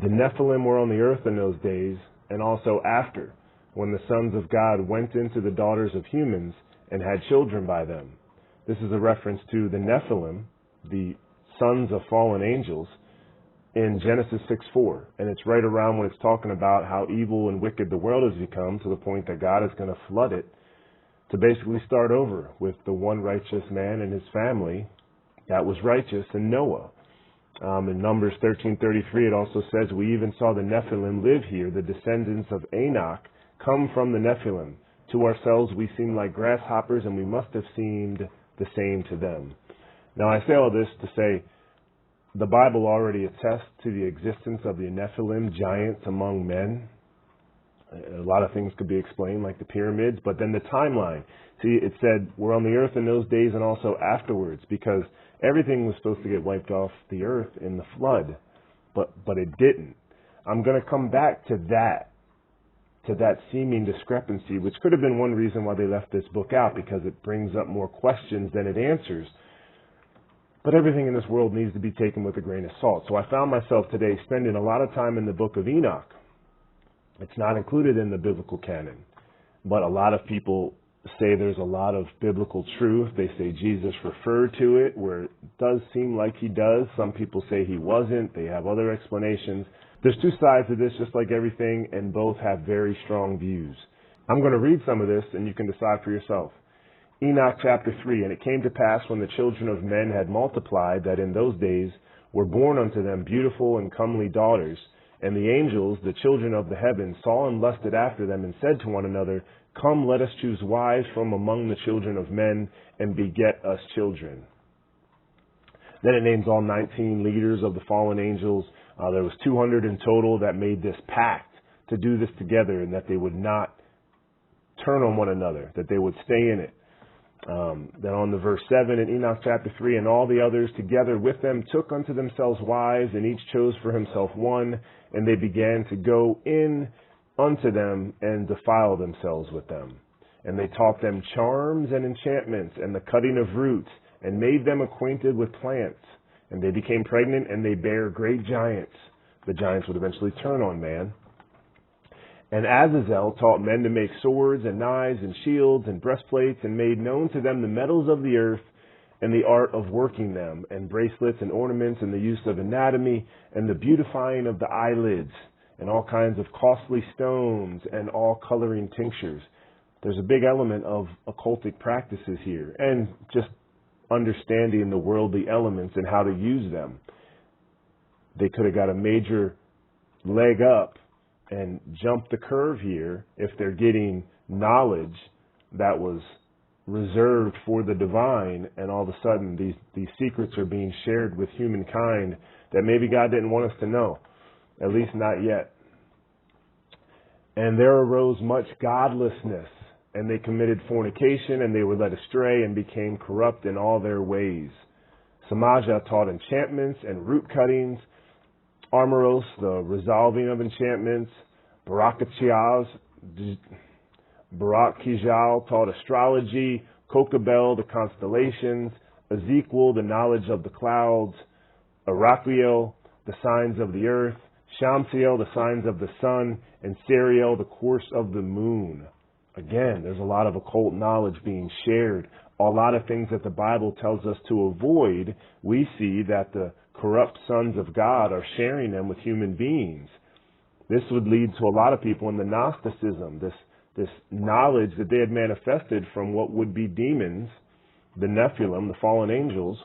The Nephilim were on the earth in those days, and also after, when the sons of God went into the daughters of humans and had children by them. This is a reference to the Nephilim, the sons of fallen angels, in Genesis 6:4. And it's right around when it's talking about how evil and wicked the world has become, to the point that God is going to flood it to basically start over with the one righteous man and his family that was righteous in Noah. In Numbers 13:33, it also says, "We even saw the Nephilim live here, the descendants of Anak come from the Nephilim. To ourselves we seemed like grasshoppers, and we must have seemed the same to them." Now I say all this to say, the Bible already attests to the existence of the Nephilim, giants among men. A lot of things could be explained, like the pyramids, but then the timeline. See, it said we're on the earth in those days and also afterwards, because everything was supposed to get wiped off the earth in the flood, but it didn't. I'm going to come back to that seeming discrepancy, which could have been one reason why they left this book out, because it brings up more questions than it answers. But everything in this world needs to be taken with a grain of salt. So I found myself today spending a lot of time in the Book of Enoch. It's not included in the biblical canon, but a lot of people say there's a lot of biblical truth. They say Jesus referred to it, where it does seem like he does. Some people say he wasn't. They have other explanations. There's two sides to this, just like everything, and both have very strong views. I'm going to read some of this, and you can decide for yourself. Enoch Chapter 3, "And it came to pass when the children of men had multiplied, that in those days were born unto them beautiful and comely daughters. And the angels, the children of the heavens, saw and lusted after them, and said to one another, Come, let us choose wives from among the children of men, and beget us children." Then it names all 19 leaders of the fallen angels. There was 200 in total that made this pact to do this together, and that they would not turn on one another, that they would stay in it. Then on the verse 7 in Enoch chapter 3, "And all the others together with them took unto themselves wives, and each chose for himself one, and they began to go in unto them and defile themselves with them. And they taught them charms and enchantments and the cutting of roots, and made them acquainted with plants. And they became pregnant, and they bare great giants." The giants would eventually turn on man. "And Azazel taught men to make swords and knives and shields and breastplates, and made known to them the metals of the earth and the art of working them, and bracelets and ornaments, and the use of anatomy, and the beautifying of the eyelids, and all kinds of costly stones, and all coloring tinctures." There's a big element of occultic practices here, and just understanding the worldly elements and how to use them. They could have got a major leg up and jump the curve here if they're getting knowledge that was reserved for the divine, and all of a sudden these secrets are being shared with humankind that maybe God didn't want us to know, at least not yet. "And there arose much godlessness, and they committed fornication, and they were led astray, and became corrupt in all their ways. Samajah taught enchantments and root cuttings, Armoros, the resolving of enchantments, Barakachijal taught astrology, Kokabel, the constellations, Ezekiel, the knowledge of the clouds, Arachiel, the signs of the earth, Shamsiel, the signs of the sun, and Seriel, the course of the moon." Again, there's a lot of occult knowledge being shared. A lot of things that the Bible tells us to avoid, we see that the corrupt sons of God are sharing them with human beings. This would lead to a lot of people in the Gnosticism, this knowledge that they had manifested from what would be demons, the Nephilim, the fallen angels,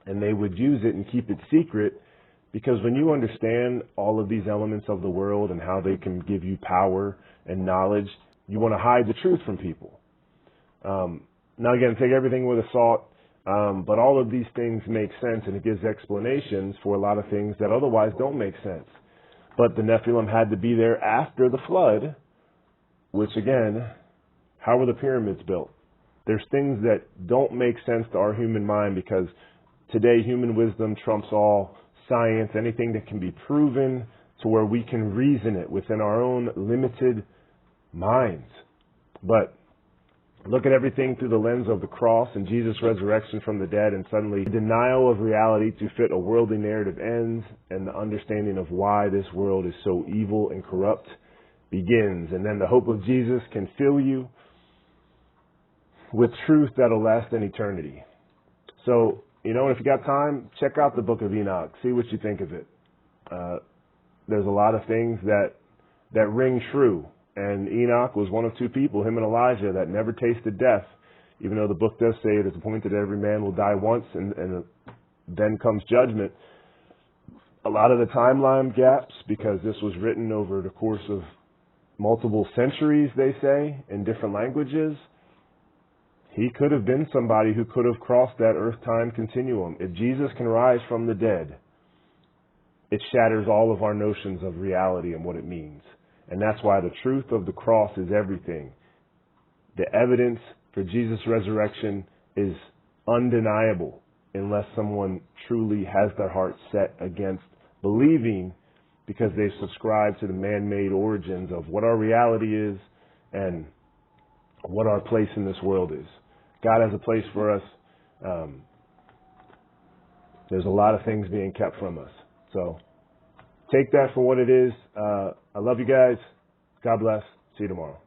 and they would use it and keep it secret, because when you understand all of these elements of the world and how they can give you power and knowledge, you want to hide the truth from people. Now again, take everything with a salt, but all of these things make sense, and it gives explanations for a lot of things that otherwise don't make sense. But the Nephilim had to be there after the flood, which again, how were the pyramids built? There's things that don't make sense to our human mind, because today human wisdom trumps all science, anything that can be proven to where we can reason it within our own limited minds. But look at everything through the lens of the cross and Jesus' resurrection from the dead, and suddenly denial of reality to fit a worldly narrative ends, and the understanding of why this world is so evil and corrupt begins. And then the hope of Jesus can fill you with truth that'll last an eternity. So, if you got time, check out the Book of Enoch. See what you think of it. There's a lot of things that ring true. And Enoch was one of two people, him and Elijah, that never tasted death, even though the book does say it is appointed that every man will die once, and then comes judgment. A lot of the timeline gaps, because this was written over the course of multiple centuries, they say, in different languages. He could have been somebody who could have crossed that earth-time continuum. If Jesus can rise from the dead, it shatters all of our notions of reality and what it means. And that's why the truth of the cross is everything. The evidence for Jesus' resurrection is undeniable unless someone truly has their heart set against believing, because they've subscribed to the man-made origins of what our reality is and what our place in this world is. God has a place for us. There's a lot of things being kept from us. So take that for what it is. I love you guys. God bless. See you tomorrow.